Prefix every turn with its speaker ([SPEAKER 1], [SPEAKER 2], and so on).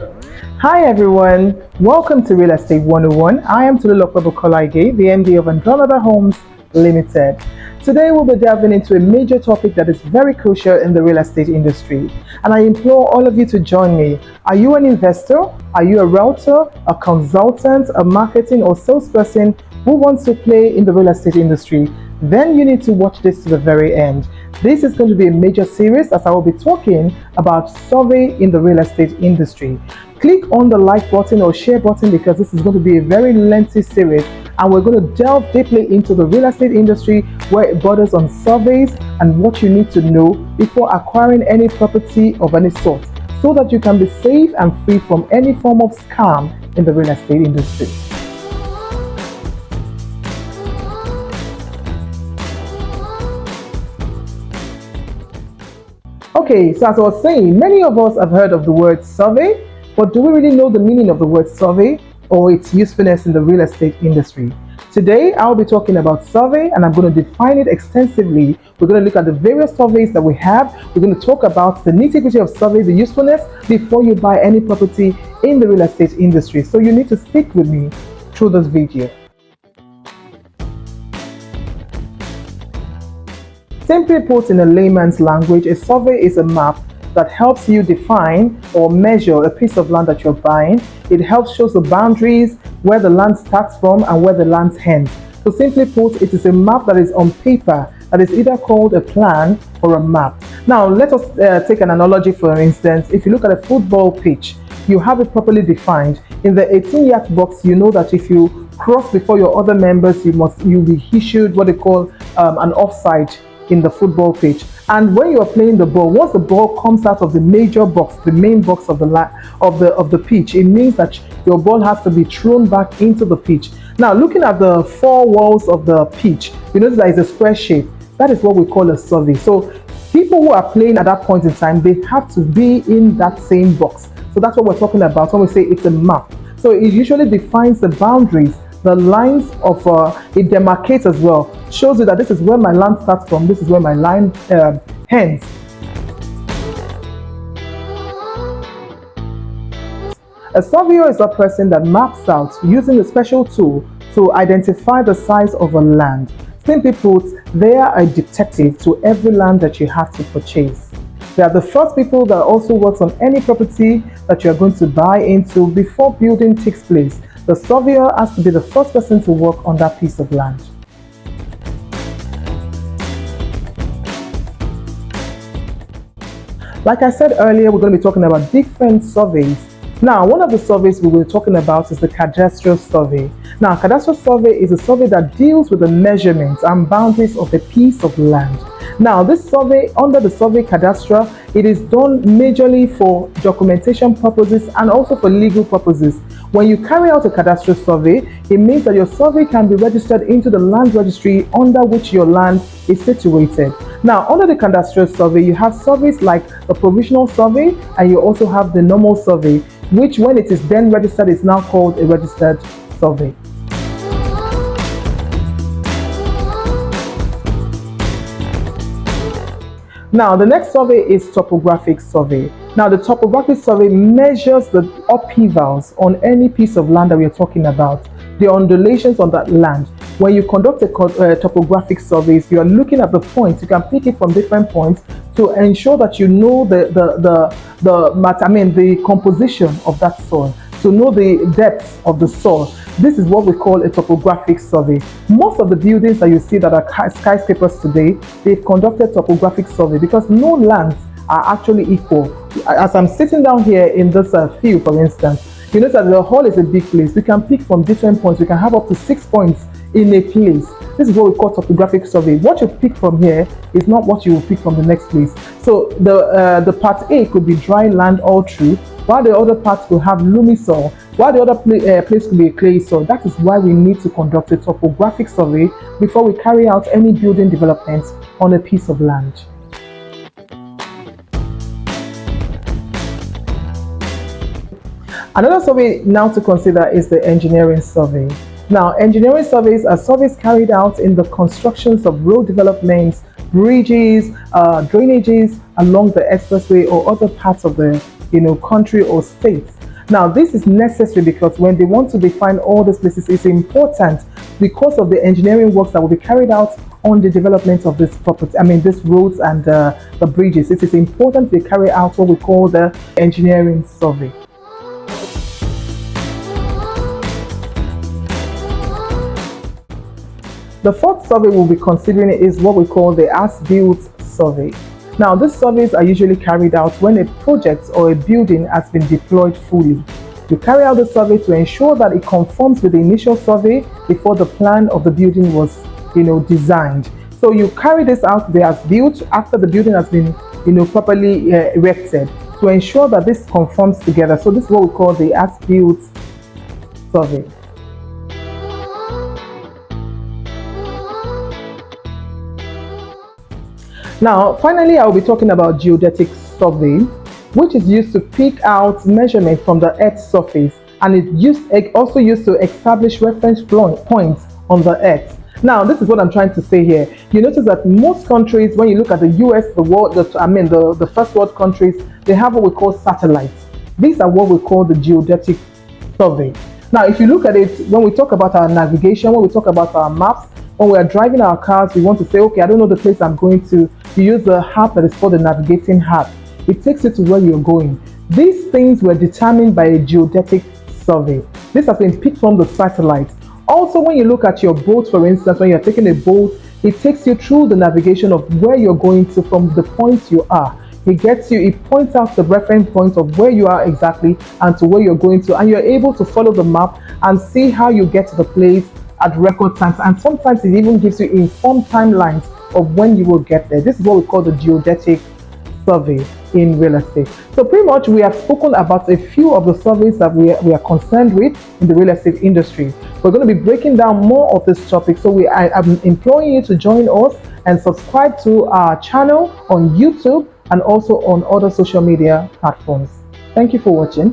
[SPEAKER 1] Hi everyone, welcome to Real Estate 101. I am Tolulope Kolaige, the MD of Andromeda Homes Limited. Today we'll be delving into a major topic that is very crucial in the real estate industry. And I implore all of you to join me. Are you an investor? Are you a realtor, a consultant, a marketing or salesperson who wants to play in the real estate industry? Then you need to watch this to the very end. This is going to be a major series as I will be talking about survey in the real estate industry. Click on the like button or share button because this is going to be a very lengthy series and we're going to delve deeply into the real estate industry where it borders on surveys and what you need to know before acquiring any property of any sort so that you can be safe and free from any form of scam in the real estate industry. Okay, so as I was saying, many of us have heard of the word survey, but do we really know the meaning of the word survey or its usefulness in the real estate industry? Today, I'll be talking about survey and I'm going to define it extensively. We're going to look at the various surveys that we have. We're going to talk about the nitty-gritty of survey, the usefulness before you buy any property in the real estate industry. So you need to stick with me through this video. Simply put in a layman's language, a survey is a map that helps you define or measure a piece of land that you're buying. It helps show the boundaries, where the land starts from and where the land ends. So simply put, it is a map that is on paper that is either called a plan or a map. Now let us take an analogy. For instance, if you look at a football pitch, you have it properly defined. In the 18-yard box, you know that if you cross before your other members, you'll be issued what they call an offside in the football pitch. And when you are playing the ball, once the ball comes out of the major box, the main box of the pitch, it means that your ball has to be thrown back into the pitch. Now, looking at the four walls of the pitch, you notice that it's a square shape. That is what we call a survey. So people who are playing at that point in time, they have to be in that same box. So that's what we're talking about when we say it's a map. So it usually defines the boundaries, the lines of it demarcates as well, shows you that this is where my land starts from, this is where my line ends. A surveyor is a person that maps out using a special tool to identify the size of a land. Simply put, they are a detective to every land that you have to purchase. They are the first people that also works on any property that you are going to buy into before building takes place. The surveyor has to be the first person to work on that piece of land. Like I said earlier, we're going to be talking about different surveys. Now, one of the surveys we will be talking about is the cadastral survey. Now, cadastral survey is a survey that deals with the measurements and boundaries of a piece of land. Now, this survey, under the survey cadastral, it is done majorly for documentation purposes and also for legal purposes. When you carry out a cadastral survey, it means that your survey can be registered into the land registry under which your land is situated. Now, under the cadastral survey, you have surveys like a provisional survey and you also have the normal survey, which when it is then registered is now called a registered survey. Now, the next survey is topographic survey. Now, the topographic survey measures the upheavals on any piece of land that we are talking about, the undulations on that land. When you conduct a topographic surveys, you are looking at the points. You can pick it from different points to ensure that you know the composition of that soil, to know the depth of the soil. This is what we call a topographic survey. Most of the buildings that you see that are skyscrapers today, they've conducted topographic survey because no lands are actually equal. As I'm sitting down here in this field, for instance, you notice that the hall is a big place. We can pick from different points. We can have up to 6 points in a place. This is what we call topographic survey. What you pick from here is not what you will pick from the next place. So the part A could be dry land all through, while the other parts will have loamy soil, while the other place could be a clay soil. That is why we need to conduct a topographic survey before we carry out any building development on a piece of land. Another survey now to consider is the engineering survey. Now, engineering surveys are surveys carried out in the constructions of road developments, bridges, drainages along the expressway or other parts of the country or states. Now, this is necessary because when they want to define all these places, it's important because of the engineering works that will be carried out on the development of this property, these roads and the bridges. It is important they carry out what we call the engineering survey. The fourth survey we'll be considering is what we call the as-built survey. Now, these surveys are usually carried out when a project or a building has been deployed fully. You carry out the survey to ensure that it conforms with the initial survey before the plan of the building was, designed. So you carry this out, the as-built, after the building has been, properly erected to ensure that this conforms together. So this is what we call the as-built survey. Now, finally, I will be talking about geodetic survey, which is used to pick out measurements from the Earth's surface, and it's also used to establish reference points on the Earth. Now, this is what I'm trying to say here. You notice that most countries, when you look at the US, the first world countries, they have what we call satellites. These are what we call the geodetic survey. Now, if you look at it, when we talk about our navigation, when we talk about our maps, when we are driving our cars, we want to say, okay, I don't know the place I'm going to. You use the app that is called the navigating app. It takes you to where you're going. These things were determined by a geodetic survey. This has been picked from the satellite. Also, when you look at your boat, for instance, when you're taking a boat, it takes you through the navigation of where you're going to from the point you are. It points out the reference point of where you are exactly and to where you're going to, and you're able to follow the map and see how you get to the place at record times, and sometimes it even gives you informed timelines of when you will get there. This is what we call the geodetic survey in real estate. So pretty much we have spoken about a few of the surveys that we are concerned with in the real estate industry. We're going to be breaking down more of this topic, so I'm imploring you to join us and subscribe to our channel on YouTube and also on other social media platforms. Thank you for watching.